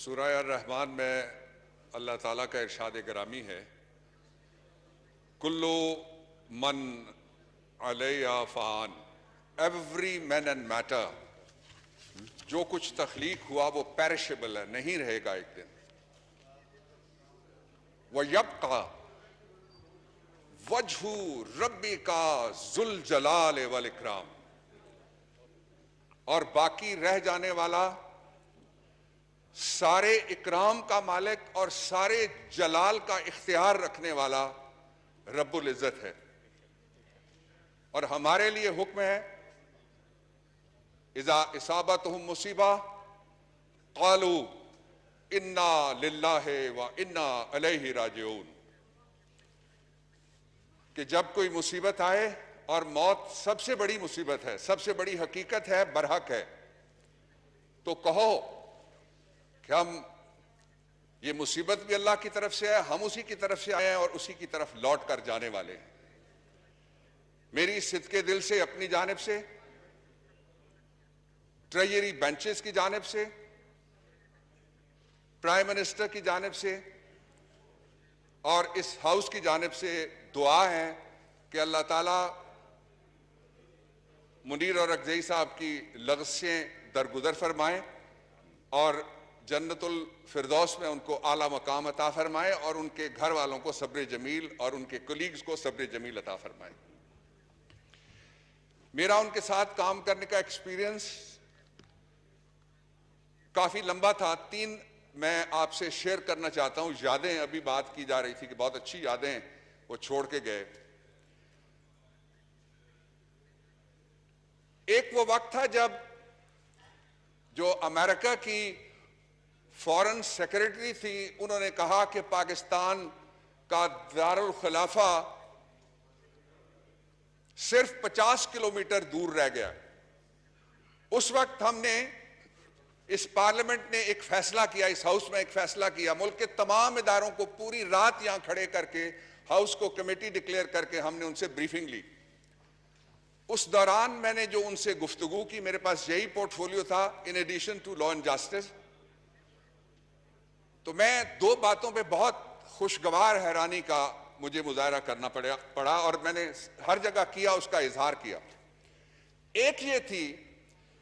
سورہ الرحمن میں اللہ تعالیٰ کا ارشاد گرامی ہے، کلو من علیہ فان، ایوری مین اینڈ میٹر، جو کچھ تخلیق ہوا وہ پیرشبل ہے، نہیں رہے گا ایک دن. وَيَبْقَى وَجْهُ رَبِّكَ ذُو الْجَلَالِ وَالْإِكْرَامِ، اور باقی رہ جانے والا سارے اکرام کا مالک اور سارے جلال کا اختیار رکھنے والا رب العزت ہے. اور ہمارے لیے حکم ہے، اذا اصابتہم مصیبہ قالوا انا للہ و انا الیہ راجعون، کہ جب کوئی مصیبت آئے، اور موت سب سے بڑی مصیبت ہے، سب سے بڑی حقیقت ہے، برحق ہے، تو کہو کہ ہم یہ مصیبت بھی اللہ کی طرف سے ہے، ہم اسی کی طرف سے آئے ہیں اور اسی کی طرف لوٹ کر جانے والے ہیں. میری صدقے دل سے اپنی جانب سے، ٹریجری بینچز کی جانب سے، پرائم منسٹر کی جانب سے اور اس ہاؤس کی جانب سے دعا ہے کہ اللہ تعالیٰ منیر اور اکزئی صاحب کی لغزشیں درگزر فرمائیں اور جنت الفردوس میں ان کو اعلیٰ مقام عطا فرمائے، اور ان کے گھر والوں کو صبر جمیل اور ان کے کولیگز کو صبر جمیل عطا فرمائے. میرا ان کے ساتھ کام کرنے کا ایکسپیرینس کافی لمبا تھا. 3 میں آپ سے شیئر کرنا چاہتا ہوں. یادیں ابھی بات کی جا رہی تھی کہ بہت اچھی یادیں وہ چھوڑ کے گئے. ایک وہ وقت تھا جب جو امریکہ کی فورن سیکرٹری تھی، انہوں نے کہا کہ پاکستان کا دارالخلافہ صرف 50 کلومیٹر دور رہ گیا. اس وقت ہم نے اس پارلیمنٹ نے ایک فیصلہ کیا، اس ہاؤس میں ایک فیصلہ کیا، ملک کے تمام اداروں کو پوری رات یہاں کھڑے کر کے ہاؤس کو کمیٹی ڈکلیئر کر کے ہم نے ان سے بریفنگ لی. اس دوران میں نے جو ان سے گفتگو کی، میرے پاس یہی پورٹ فولیو تھا in addition to law and justice. تو میں 2 باتوں پہ بہت خوشگوار حیرانی کا مجھے مظاہرہ کرنا پڑا اور میں نے ہر جگہ کیا، اس کا اظہار کیا. ایک یہ تھی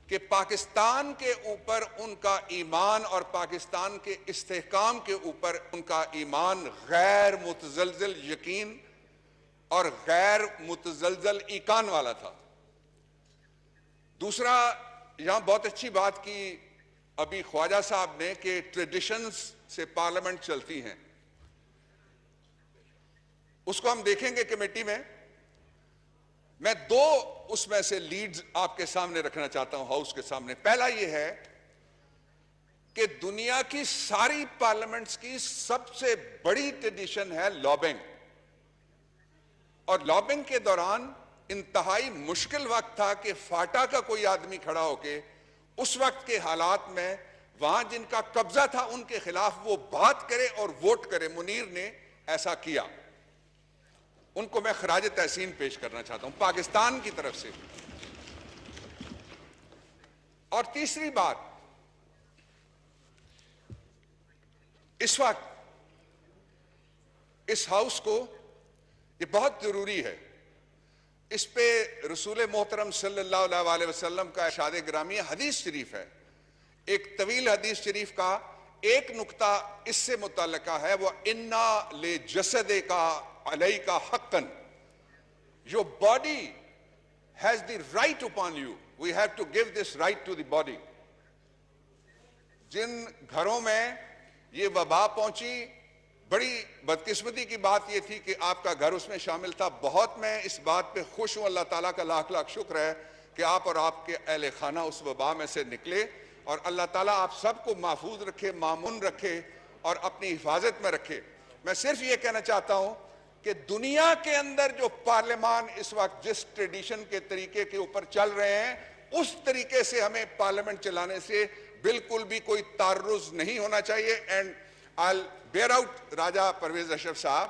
کہ پاکستان کے اوپر ان کا ایمان اور پاکستان کے استحکام کے اوپر ان کا ایمان غیر متزلزل یقین اور غیر متزلزل ایقان والا تھا. دوسرا، یہاں بہت اچھی بات کی ابھی خواجہ صاحب نے کہ ٹریڈیشنز سے پارلیمنٹ چلتی ہیں. اس کو ہم دیکھیں گے کمیٹی میں. میں 2 اس میں سے لیڈز آپ کے سامنے رکھنا چاہتا ہوں ہاؤس کے سامنے. پہلا یہ ہے کہ دنیا کی ساری پارلیمنٹس کی سب سے بڑی ٹریڈیشن ہے لابنگ، اور لابنگ کے دوران انتہائی مشکل وقت تھا کہ فاٹا کا کوئی آدمی کھڑا ہو کے اس وقت کے حالات میں وہاں جن کا قبضہ تھا ان کے خلاف وہ بات کرے اور ووٹ کرے. منیر نے ایسا کیا. ان کو میں خراج تحسین پیش کرنا چاہتا ہوں پاکستان کی طرف سے. اور تیسری بات، اس وقت اس ہاؤس کو یہ بہت ضروری ہے، اس پہ رسول محترم صلی اللہ علیہ وسلم کا ارشاد گرامی حدیث شریف ہے. ایک طویل حدیث شریف کا ایک نقطہ اس سے متعلقہ ہے، وہ انا لجسدک علیک حقا، your body has the right upon you, we have to give this right to the body. جن گھروں میں یہ وبا پہنچی، بڑی بدقسمتی کی بات یہ تھی کہ آپ کا گھر اس میں شامل تھا. بہت میں اس بات پہ خوش ہوں، اللہ تعالیٰ کا لاکھ لاکھ شکر ہے کہ آپ اور آپ کے اہل خانہ اس وبا میں سے نکلے، اور اللہ تعالیٰ آپ سب کو محفوظ رکھے، مامون رکھے اور اپنی حفاظت میں رکھے. میں صرف یہ کہنا چاہتا ہوں کہ دنیا کے اندر جو پارلیمان اس وقت جس ٹریڈیشن کے طریقے کے اوپر چل رہے ہیں، اس طریقے سے ہمیں پارلیمنٹ چلانے سے بالکل بھی کوئی تعرض نہیں ہونا چاہیے. اینڈ I'll bear out راجہ پرویز اشرف صاحب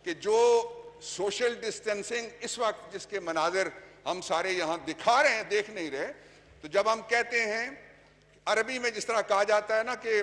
کہ جو سوشل ڈسٹینسنگ اس وقت جس کے مناظر ہم سارے یہاں دکھا رہے ہیں، دیکھ نہیں رہے، تو جب ہم کہتے ہیں عربی میں جس طرح کہا جاتا ہے نا کہ